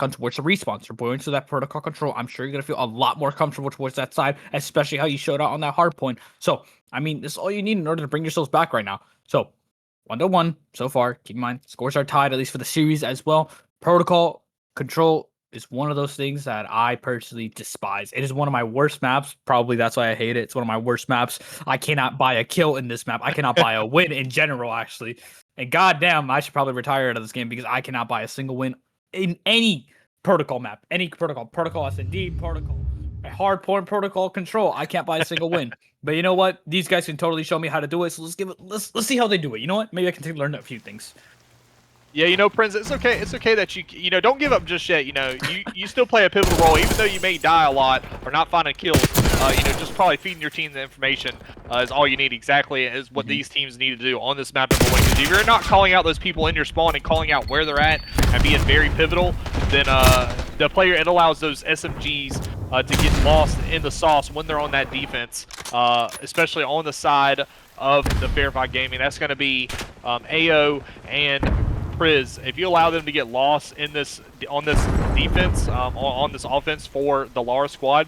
come towards the respawns. You're going to that protocol control. I'm sure you're going to feel a lot more comfortable towards that side, especially how you showed out on that hard point. So, I mean, this is all you need in order to bring yourselves back right now. So, 1-1 so far. Keep in mind, scores are tied, at least for the series as well. Protocol control is one of those things that I personally despise. It is one of my worst maps. Probably that's why I hate it. It's one of my worst maps. I cannot buy a kill in this map. I cannot buy a win in general, actually. And goddamn, I should probably retire out of this game because I cannot buy a single win in any protocol map. Any protocol S&D, protocol, hard point, protocol control. I can't buy a single win. But you know what? These guys can totally show me how to do it. So let's see how they do it. You know what? Maybe I can learn a few things. Yeah, you know, Prince, it's okay. It's okay that you know, don't give up just yet. You know, you still play a pivotal role, even though you may die a lot or not finding kills. You know, just probably feeding your team the information is all you need. Exactly is what these teams need to do on this map. Because if you're not calling out those people in your spawn and calling out where they're at and being very pivotal, then the player, it allows those SMGs to get lost in the sauce when they're on that defense, especially on the side of the Verified Gaming. That's going to be AO and Priz. If you allow them to get lost in this on this defense, on this offense for the Lara squad,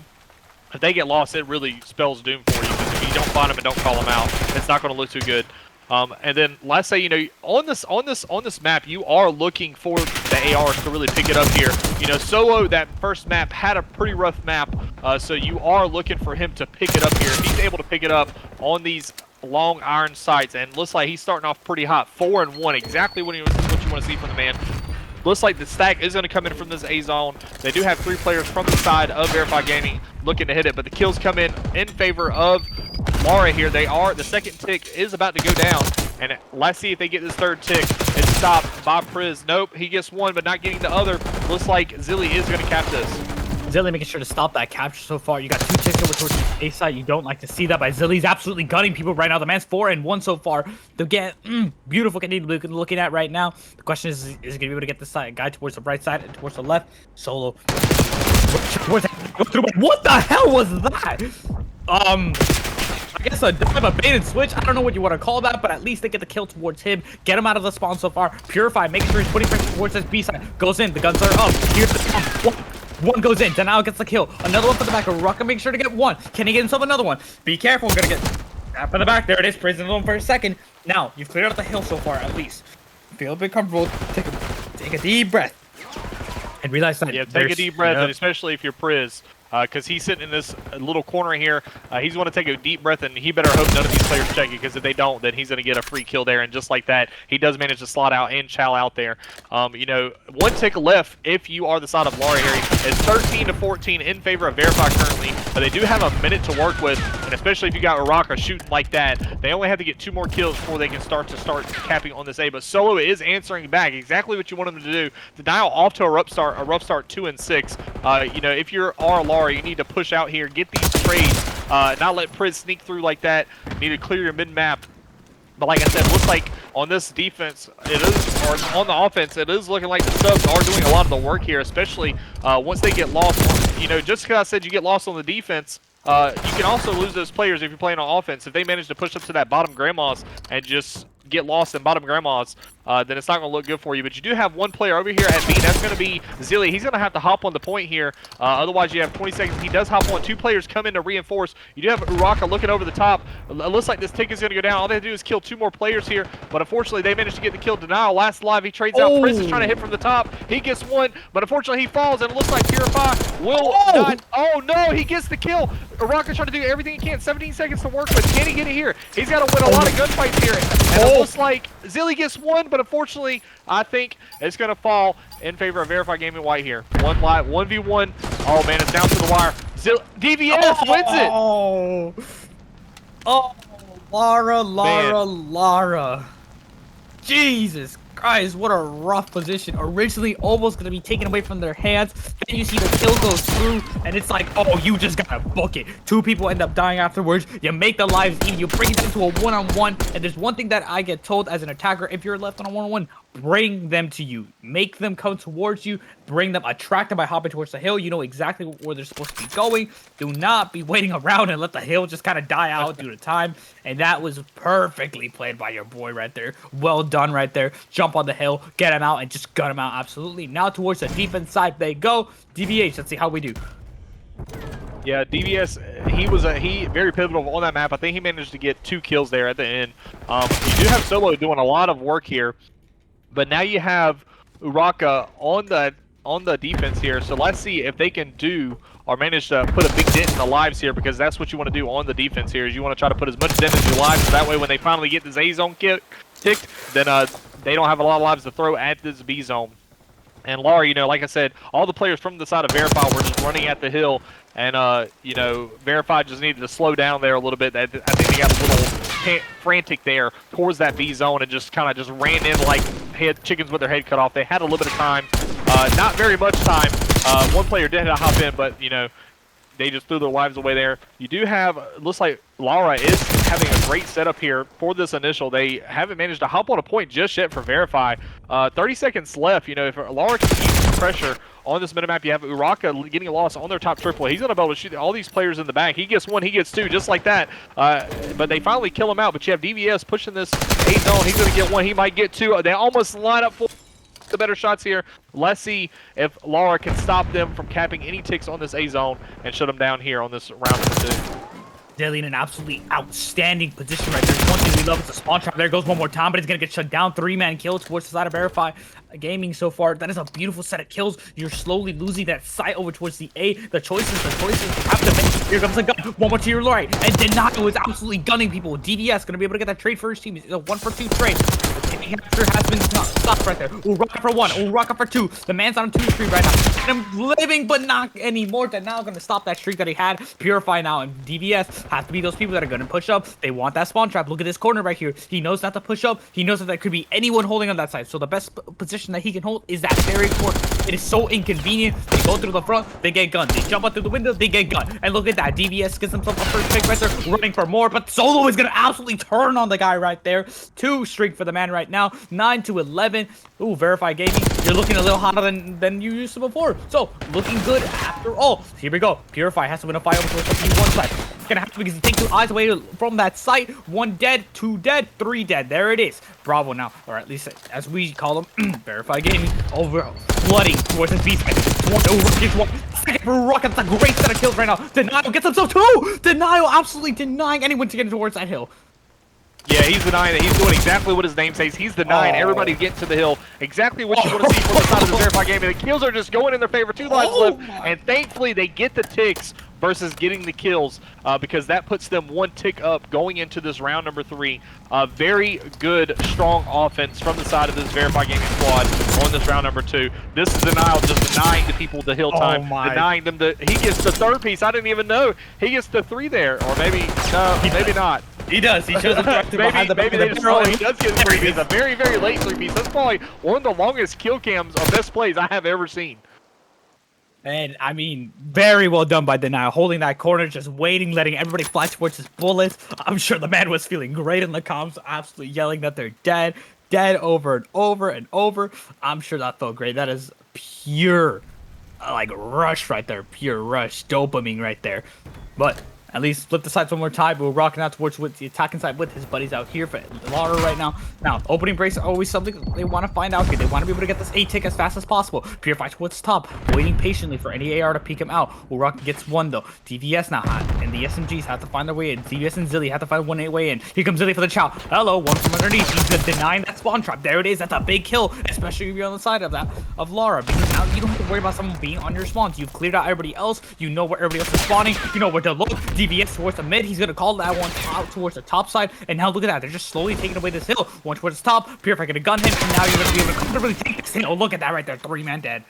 if they get lost, it really spells doom for you. Because if you don't find them and don't call them out, it's not going to look too good. And then let's say, you know, on this map, you are looking for the ARs to really pick it up here. You know, Solo, that first map had a pretty rough map, so you are looking for him to pick it up here. If he's able to pick it up on these long iron sights, and looks like he's starting off pretty hot, 4-1, exactly what you want to see from the man. Looks like the stack is going to come in from this A zone. They do have 3 players from the side of Verified Gaming looking to hit it, but the kills come in favor of Lara here. The second tick is about to go down, and let's see if they get this third tick. It's stopped by Priz. Nope, he gets one, but not getting the other. Looks like Zilly is going to cap this. Zilly making sure to stop that capture so far. You got 2 ticks over towards the A side. You don't like to see that, but Zilly's absolutely gunning people right now. The man's 4-1 so far. They're getting beautiful looking at right now. The question is he going to be able to get this guy towards the right side and towards the left? Solo. What the hell was that? I guess a dive, a bait and switch. I don't know what you want to call that, but at least they get the kill towards him. Get him out of the spawn so far. Purify, make sure he's putting pressure towards his B side. Goes in. The guns are up. Here's the one goes in. Denial gets the kill. Another one for the back. Rucka make sure to get one. Can he get himself another one? Be careful. Gonna get tap in the back. There it is. Prison one for a second. Now you've cleared out the hill so far. At least feel a bit comfortable. Take a deep breath and realize that. Yeah, take a deep breath, and especially if you're Priz. Because he's sitting in this little corner here. He's going to take a deep breath, and he better hope none of these players check it, because if they don't, then he's going to get a free kill there. And just like that, he does manage to slot out and chow out there. You know, 1 tick left if you are the side of Lara Harry. It's 13-14 in favor of Verify currently, but they do have a minute to work with, and especially if you got Uraka shooting like that, they only have to get 2 more kills before they can start capping on this A. But Solo is answering back exactly what you want him to do. Denial off to a rough start 2-6. You know, if you're Lara, you need to push out here, get these trades, not let Priz sneak through like that. You need to clear your mid-map. But like I said, it looks like on this defense, or on the offense, it is looking like the subs are doing a lot of the work here, especially once they get lost. You know, just because I said you get lost on the defense, you can also lose those players if you're playing on offense. If they manage to push up to that bottom grandmas and just get lost in bottom grandmas, then it's not going to look good for you. But you do have 1 player over here at B. That's going to be Zilly. He's going to have to hop on the point here. Otherwise, you have 20 seconds. He does hop on. 2 players come in to reinforce. You do have Uraka looking over the top. It looks like this tick is going to go down. All they have to do is kill 2 more players here. But unfortunately, they managed to get the kill. Denial last alive. He trades out. Priz is trying to hit from the top. He gets 1, but unfortunately, he falls. And it looks like Purify will not. Oh, no. He gets the kill. Uraka trying to do everything he can. 17 seconds to work with. Can he get it here? He's got to win a lot of gunfights here. And it looks like Zilly gets 1, but unfortunately, I think it's going to fall in favor of Verified Gaming White here. 1v1. Oh, man, it's down to the wire. DVS wins it. Oh, Lara. Jesus Christ, what a rough position. Originally almost going to be taken away from their hands. Then you see the kill go through, and it's like, oh, you just got to book it. 2 people end up dying afterwards. You make the lives even. You bring it down to a 1-on-1. And there's one thing that I get told as an attacker, if you're left on a 1-on-1, bring them to you, make them come towards you, bring them, attract them by hopping towards the hill. You know exactly where they're supposed to be going. Do not be waiting around and let the hill just kind of die out due to time. And that was perfectly played by your boy right there. Well done right there. Jump on the hill, get him out, and just gun him out. Absolutely. Now towards the defense side they go. DVH, let's see how we do. Yeah, DVS, he very pivotal on that map. I think he managed to get 2 kills there at the end. You do have Solo doing a lot of work here, but now you have Uraka on the defense here. So let's see if they can do or manage to put a big dent in the lives here, because that's what you want to do on the defense here. Is you want to try to put as much dent as your lives, so that way when they finally get this A zone ticked, then they don't have a lot of lives to throw at this B zone. And Lara, you know, like I said, all the players from the side of Verify were just running at the hill, and you know, Verify just needed to slow down there a little bit. I think they got a little frantic there towards that B zone and just kind of just ran in like chickens with their head cut off. They had a little bit of time, not very much time. One player did hop in, but you know, they just threw their lives away there. You do have, looks like Lara is having a great setup here for this initial. They haven't managed to hop on a point just yet for Verify. 30 seconds left. You know, if Lara can keep some pressure on this minimap, you have Uraka getting a loss on their top triple. He's going to be able to shoot all these players in the back. He gets 1, he gets 2, just like that. But they finally kill him out. But you have DVS pushing this 8 zone. He's going to get 1. He might get 2. They almost line up for the better shots here. Let's see if Lara can stop them from capping any ticks on this A zone and shut them down here on this round number 2. Deadly in an absolutely outstanding position right there. One thing we love is the spawn trap. There goes one more time, but it's going to get shut down. 3-man kill towards the side of Verify Gaming so far. That is a beautiful set of kills. You're slowly losing that sight over towards the A. The choices you have to make. Here comes the gun. One more to your right. And Denato is absolutely gunning people. DVS going to be able to get that trade for his team. It's a 1-for-2 trade. The capture has been stopped right there. Uraka for 1. Uraka for 2. The man's on a 2 streak right now. And I'm living, but not anymore. Denato going to stop that streak that he had. Purify now. And DVS have to be those people that are going to push up. They want that spawn trap. Look at this corner right here. He knows not to push up. He knows that there could be anyone holding on that side. So the best position that he can hold is that very corner. It is so inconvenient. They go through the front, they get gunned. They jump out through the window, they get gunned. And look at that. DVS gets himself a first pick right there, running for more. But Solo is going to absolutely turn on the guy right there. 2 streak for the man right now. 9-11. Ooh, Verify Gaming. You're looking a little hotter than you used to before. So, looking good after all. Here we go. Purify has to win a fight over towards the P1 side. It's going to have to, because he takes 2 eyes away from that site. 1 dead, 2 dead, 3 dead. There it is. Bravo now. Or at least, as we call them, Verify Gaming. Over flooding towards his beast. Second for Rocket. That's a great set of kills right now. Denial gets himself 2. Denial absolutely denying anyone to get towards that hill. Yeah, he's denying that. He's doing exactly what his name says. He's denying everybody getting to the hill. Exactly what you want to see from the side of the Verify Gaming. The kills are just going in their favor. 2 lives left. And thankfully, they get the ticks versus getting the kills, because that puts them 1 tick up going into this round number 3. Very good, strong offense from the side of this Verify Gaming squad on this round number 2. This is Denial just denying the people the hill time, denying them the. He gets the 3rd piece. I didn't even know. He gets the 3 there, or maybe no, maybe not. He does. He shows up directly behind the back of the barrel. He does get a 3 piece. A very, very late 3 piece. That's probably one of the longest kill cams or best plays I have ever seen. And, I mean, very well done by Denial. Holding that corner, just waiting, letting everybody fly towards his bullets. I'm sure the man was feeling great in the comms, absolutely yelling that they're dead. Dead over and over and over. I'm sure that felt great. That is pure, like, rush right there. Pure rush. Dopamine right there. But at least flip the sides one more time. We're rocking out towards the attacking side with his buddies out here for Lara right now. Now, opening breaks are always something they want to find out here. They want to be able to get this A tick as fast as possible. Purify towards the top, waiting patiently for any AR to peek him out. Uraka gets 1 though. DVS now hot, and the SMGs have to find their way in. DVS and Zilly have to find 1 way in. Here comes Zilly for the chow. Hello, 1 from underneath. He's denying that spawn trap. There it is. That's a big kill, especially if you're on the side of that of Lara, because now you don't have to worry about someone being on your spawns. You've cleared out everybody else. You know where everybody else is spawning. You know where to look. DVS towards the mid. He's going to call that one out towards the top side. And now look at that. They're just slowly taking away this hill. 1 towards the top. Purify going to gun him. And now you're going to be able to comfortably take this hill. Look at that right there. 3-man dead.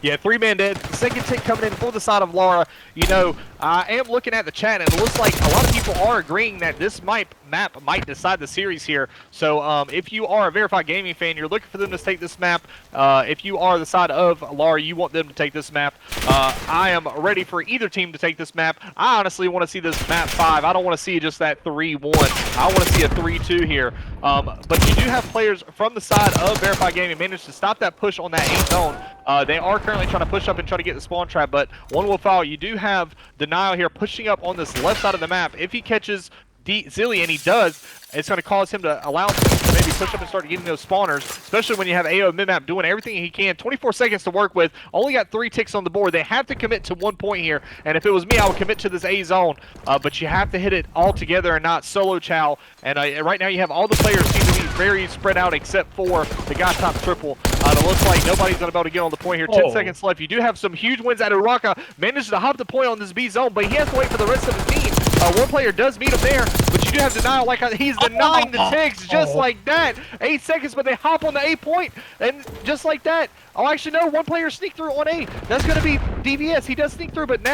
Yeah, 3-man dead. The second tick coming in for the side of Lara. You know, I am looking at the chat, and it looks like a lot of people are agreeing that this might map might decide the series here. So if you are a Verified Gaming fan, you're looking for them to take this map. If you are the side of Lara, you want them to take this map. I am ready for either team to take this map. I honestly want to see this map 5. I don't want to see just that 3-1. I want to see a 3-2 here. But you do have players from the side of Verified Gaming managed to stop that push on that 8 zone. They are currently trying to push up and try to get the spawn trap, but one will foul. You do have Denial here pushing up on this left side of the map. If he catches Zilly, and he does, it's going to cause him to allow him to maybe push up and start getting those spawners, especially when you have AO mid-map doing everything he can. 24 seconds to work with, only got 3 ticks on the board. They have to commit to 1 point here, and if it was me, I would commit to this A zone, but you have to hit it all together and not solo chow. And right now you have all the players seem to be very spread out except for the guy top triple. It looks like nobody's going to be able to get on the point here. 10 seconds left. You do have some huge wins out of Uraka. Managed to hop the point on this B zone, but he has to wait for the rest of the team. One player does meet him there, but you do have Denial. Like he's denying the ticks just like that. 8 seconds, but they hop on the A point, and just like that. Oh, actually, no. One player sneak through on A. That's going to be DVS. He does sneak through, but now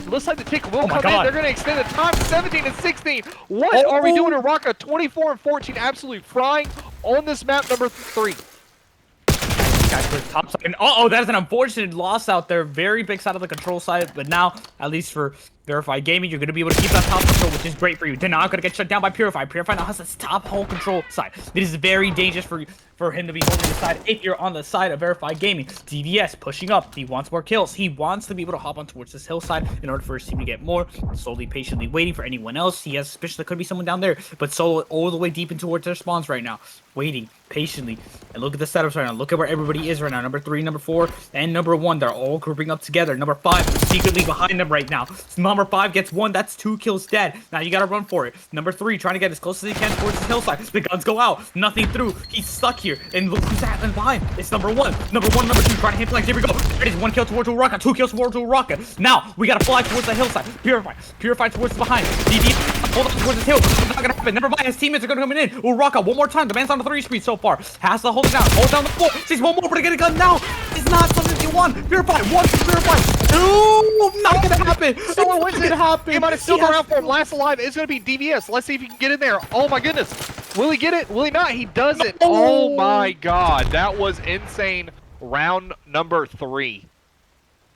looks like the tick will come in. They're going to extend the time. 17 and 16. What are we doing to Uraka? 24 and 14, absolutely frying on this map number 3. Top side. Uh-oh, that is an unfortunate loss out there. Very big side of the control side, but now, at least for Verified Gaming, you're going to be able to keep that top control, which is great for you. Denial going to get shut down by Purify. Purify now has this top whole control side. It is very dangerous for him to be holding the side if you're on the side of Verified Gaming. DVS pushing up. He wants more kills. He wants to be able to hop on towards this hillside in order for his team to get more. Slowly, patiently waiting for anyone else. He has suspicion there could be someone down there, but Solo all the way deep in towards their spawns right now. Waiting patiently. And look at the setups right now. Look at where everybody is right now. Number 3, number 4, and number 1. They're all grouping up together. Number 5 is secretly behind them right now. Number 5 gets 1. That's 2 kills dead. Now you gotta run for it. Number 3 trying to get as close as he can towards the hillside. The guns go out. Nothing through. He's stuck here. And look who's happening behind. It's number 1. Number 1, number 2 trying to hit flank. Here we go. There it is. 1 kill towards Uraka. 2 kills towards Uraka. Now we gotta fly towards the hillside. Purify towards the behind. DD hold up towards the hill. It's not gonna happen. Never mind. His teammates are gonna come in. Uraka one more time. The man's on the 3 speed so far. Has to hold it down. Hold down the 4. Sees one more to get a gun now. It's not something you want. Purify. 1. Purify. 2. Not gonna happen. Solo wins it. Happen. He might have still around for him. Last alive is gonna be DVS. Let's see if he can get in there. Oh my goodness. Will he get it? Will he not? He does it. Oh my god. That was insane. Round number 3.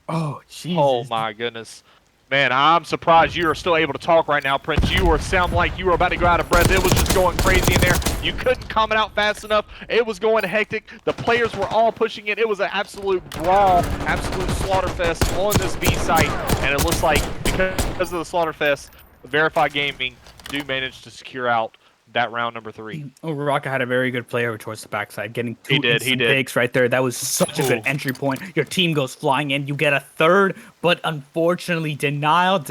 Oh, Jesus. Oh my goodness. Man, I'm surprised you are still able to talk right now, Prince. You sound like you were about to go out of breath. It was just going crazy in there. You couldn't comment out fast enough. It was going hectic. The players were all pushing it. It was an absolute brawl, absolute slaughterfest on this B site. And it looks like because of the slaughterfest, Verified Gaming do manage to secure out that round number 3. Uraka had a very good play over towards the backside, getting 2 he did. picks right there. That was such a good entry point. Your team goes flying in. You get a 3rd, but unfortunately, Denial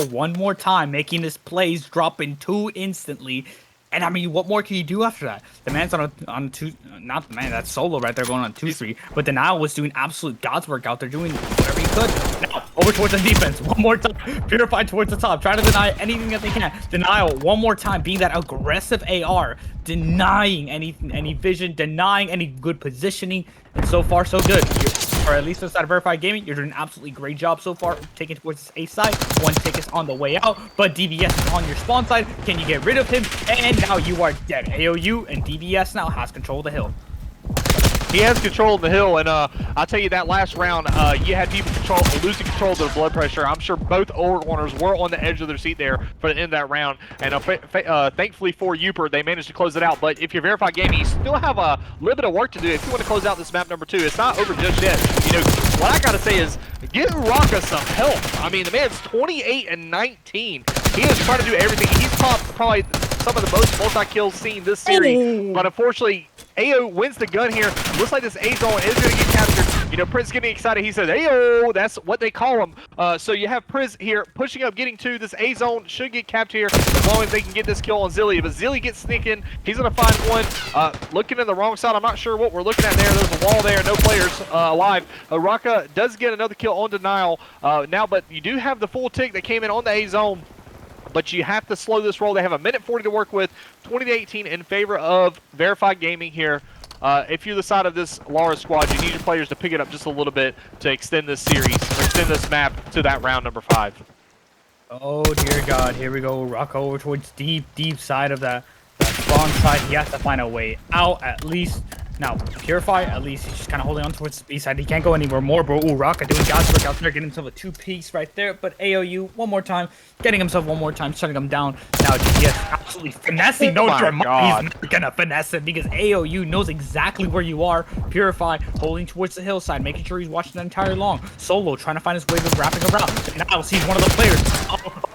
one more time, making this plays, dropping 2 instantly. And I mean, what more can you do after that? The man's on 2, not the man, that's Solo right there going on 2-3. But Denial was doing absolute God's work out there, doing whatever he could. Now, over towards the defense, one more time. Purify towards the top, trying to deny anything that they can. Denial, one more time, being that aggressive AR, denying any vision, denying any good positioning. And so far, so good. Or at least inside of Verified Gaming, you're doing an absolutely great job so far, taking towards this A side. 1 tick is on the way out, but DVS is on your spawn side. Can you get rid of him? And now you are dead. AOU and DVS now has control of the hill. He has control of the hill, and I'll tell you that last round, you had people losing control of their blood pressure. I'm sure both Org runners were on the edge of their seat there for the end of that round. And thankfully for Uper, they managed to close it out. But if you're Verified Gaming, you still have a little bit of work to do if you want to close out this map number 2. It's not over just yet. You know, what I gotta say is, get Uraka some help. I mean, the man's 28 and 19. He is trying to do everything. He's popped probably some of the most multi-kills seen this series, but unfortunately, AO wins the gun here. Looks like this A zone is going to get captured. You know, Prince getting excited. He says, AO, that's what they call him. So you have Priz here pushing up, getting to this A zone. Should get capped here as long as they can get this kill on Zilly. But Zilly gets sneaking. He's going to find one. Looking in the wrong side. I'm not sure what we're looking at there. There's a wall there. No players alive. Uraka does get another kill on Denial now, but you do have the full tick that came in on the A zone. But you have to slow this roll. They have a minute 40 to work with. 20-18 in favor of Verified Gaming here. If you're the side of this Lara squad, you need your players to pick it up just a little bit to extend this series, or extend this map to that round number 5. Oh dear God, here we go. Rock over towards deep side of that spawn side. He has to find a way out at least. Now, Purify, at least he's just kind of holding on towards the B side. He can't go anywhere more, bro. Ooh, Rocka doing God's work out there, getting himself a 2-piece right there. But AOU, one more time, getting himself one more time, shutting him down. Now, GTS absolutely finessing. No drama. He's not gonna finesse it because AOU knows exactly where you are. Purify, holding towards the hillside, making sure he's watching the entire long. Solo, trying to find his way to wrapping around. Now, he's one of the players.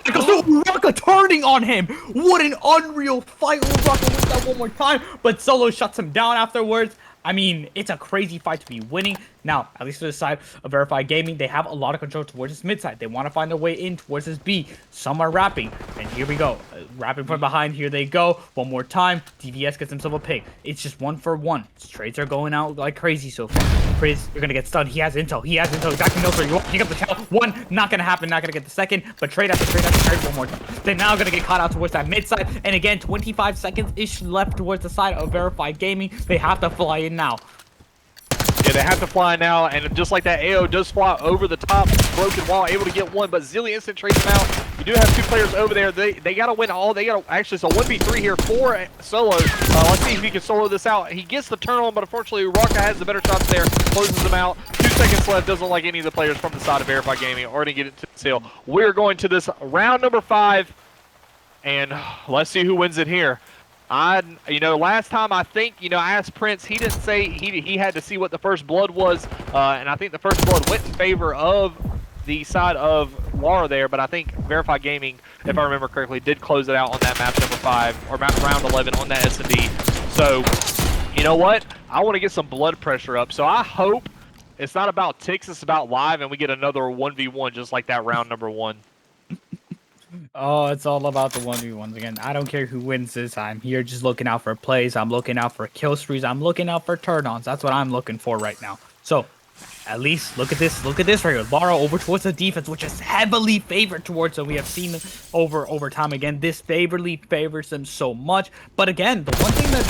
Rocka turning on him. What an unreal fight. Rocka wins that one more time, but Solo shuts him down afterwards. I mean, it's a crazy fight to be winning. Now, at least to the side of Verified Gaming, they have a lot of control towards this mid side. They want to find their way in towards this B. Some are rapping, and here we go. Rapping from behind, here they go. One more time, DVS gets himself a pick. It's just 1 for 1. Trades are going out like crazy so far. Priz, you're going to get stunned. He has intel. He exactly knows where you are. Pick up the tail. 1, not going to happen. Not going to get the second, but trade after trade after trade one more time. They're now going to get caught out towards that mid side, and again, 25 seconds-ish left towards the side of Verified Gaming. They have to fly in now. Yeah, they have to fly now, and just like that, AO does fly over the top, broken wall, able to get one, but Zilly instant trades him out. You do have 2 players over there. They got to win all. They got to actually, it's a 1v3 here for Solo. Let's see if he can solo this out. He gets the turn on, but unfortunately, Rocka has the better shots there, closes them out. 2 seconds left. Doesn't like any of the players from the side of Verified Gaming already get it to the hill. We're going to this round number 5, and let's see who wins it here. Last time I think, I asked Prince, he didn't say he had to see what the first blood was, and I think the first blood went in favor of the side of Laura there, but I think Verified Gaming, if I remember correctly, did close it out on that map number 5, or map round 11 on that S&D. So, you know what? I want to get some blood pressure up, so I hope it's not about ticks, it's about live, and we get another 1v1 just like that round number 1. Oh, it's all about the 1v1s again. I don't care who wins this. I'm here just looking out for plays. I'm looking out for kill streaks. I'm looking out for turn-ons. That's what I'm looking for right now. So, at least look at this. Look at this right here. Lara over towards the defense, which is heavily favored towards them. We have seen over time again. This favorably favors them so much. But again, the one thing that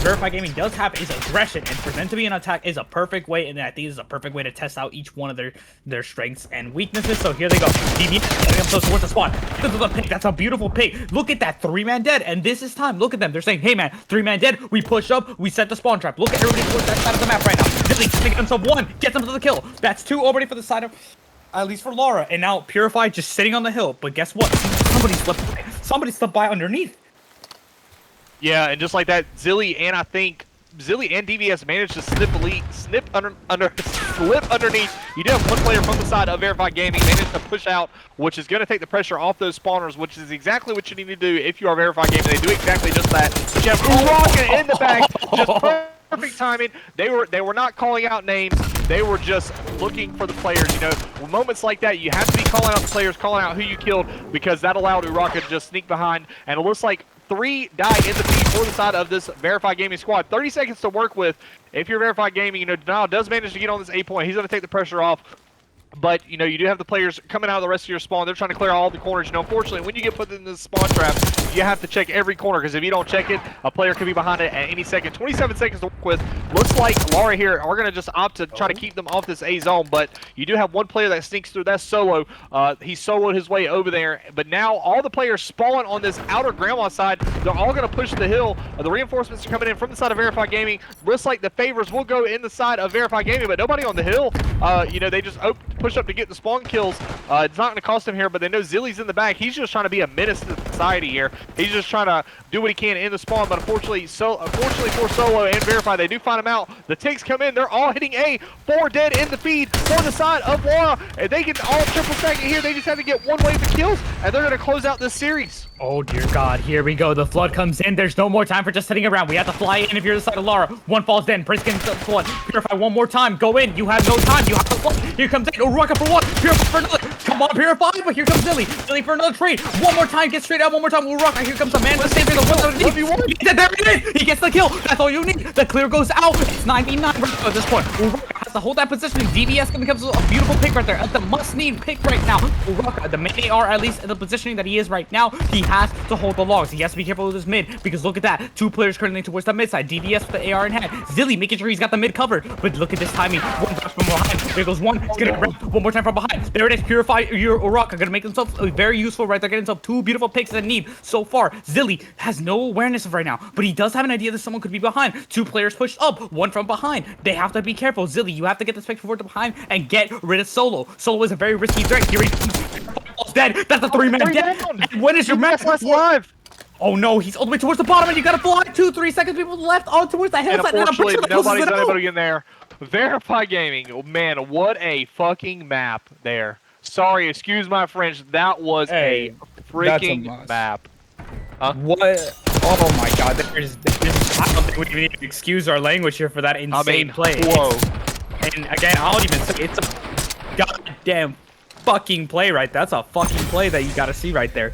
Verified Gaming does have is aggression, and for them to be an attack is a perfect way, and I think this is a perfect way to test out each one of their strengths and weaknesses. So here they go. DB getting themselves towards the spawn. This is a pick. That's a beautiful pick. Look at that 3-man dead, and this is time. Look at them. They're saying, hey man, 3-man dead. We push up. We set the spawn trap. Look at everybody towards that side of the map right now. Dilly gets himself 1. Gets him to the kill. That's 2 already for the side of, at least for Laura. And now Purify just sitting on the hill. But guess what? Somebody slipped by underneath. Yeah, and just like that, Zilly and DVS managed to slip underneath. You do have one player from the side of Verified Gaming managed to push out, which is going to take the pressure off those spawners, which is exactly what you need to do if you are Verified Gaming. They do exactly just that. But you have Rocka in the back, just perfect timing. They were not calling out names. They were just looking for the players. Moments like that, you have to be calling out the players, calling out who you killed, because that allowed Uraka to just sneak behind. And it looks like 3 die in the feed for the side of this Verified Gaming squad. 30 seconds to work with. If you're Verified Gaming, Denial does manage to get on this 8 point. He's going to take the pressure off. But, you do have the players coming out of the rest of your spawn. They're trying to clear all the corners. Unfortunately, when you get put in this spawn trap, you have to check every corner, because if you don't check it, a player could be behind it at any second. 27 seconds to work with. Looks like Laura here are going to just opt to try to keep them off this A zone, but you do have one player that sneaks through. That's Solo. He soloed his way over there, but now all the players spawn on this outer grandma side. They're all going to push the hill. The reinforcements are coming in from the side of Verified Gaming. Looks like the favors will go in the side of Verified Gaming, but nobody on the hill. They just push up to get the spawn kills. It's not going to cost him here, but they know Zilly's in the back. He's just trying to be a menace to society here. He's just trying to do what he can in the spawn, but unfortunately for Solo and Verify, they do find him out. The ticks come in. They're all hitting A. 4 dead in the feed for the side of Laura, and they can all triple stack it here. They just have to get one wave of kills, and they're going to close out this series. Oh dear God, here we go. The flood comes in. There's no more time for just sitting around. We have to fly in if you're the side of Lara. 1 falls in. Prince gets the flood. Purify one more time. Go in. You have no time. You have to flood. Here comes in. Uraka for 1. Purify for another. Come on, Purify. But here comes Zilly. Zilly for another trade. One more time. Get straight out. One more time. Uraka. Here comes the man. The same thing. There it is. He gets the kill. That's all you need. The clear goes out. It's 99 at this point. Uraka has to hold that positioning. DBS gonna become a beautiful pick right there. At the must-need pick right now. Uraka, the main AR, at least in the positioning that he is right now, he has to hold the logs. He has to be careful with his mid, because look at that. 2 players currently towards the mid side. DBS with the AR in hand. Zilly making sure he's got the mid covered. But look at this timing. One rush from behind. There goes one. He's gonna grab one more time from behind. There it is. Purify your Uraka. Gonna make himself very useful right there. Getting himself 2 beautiful picks that need. So far, Zilly has no awareness of right now, but he does have an idea that someone could be behind. 2 players pushed up, 1 from behind. They have to be careful. Zilly, you have to get this pick forward to behind and get rid of Solo. Solo is a very risky threat. Here he is. Dead. That's a 3-man dead. And when is your match? Live. Oh no, he's all the way towards the bottom, and you gotta fly 2-3 seconds. People left on towards the And hillside. unfortunately, nobody's been able to get in there. Verify Gaming. Oh, man, what a fucking map there. Sorry, excuse my French. That was a freaking map. Huh? What? Oh my god, there's I don't think we even need to excuse our language here for that insane play. Whoa. And again, I'll even say it's a goddamn fucking play right there. That's a fucking play that you gotta see right there.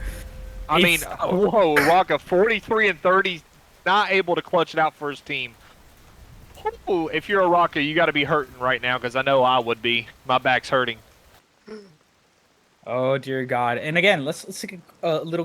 Whoa, Rocka, 43 and 30, not able to clutch it out for his team. Ooh, if you're a Rocka, you got to be hurting right now, because I know I would be. My back's hurting. Oh dear God! And again, let's take a little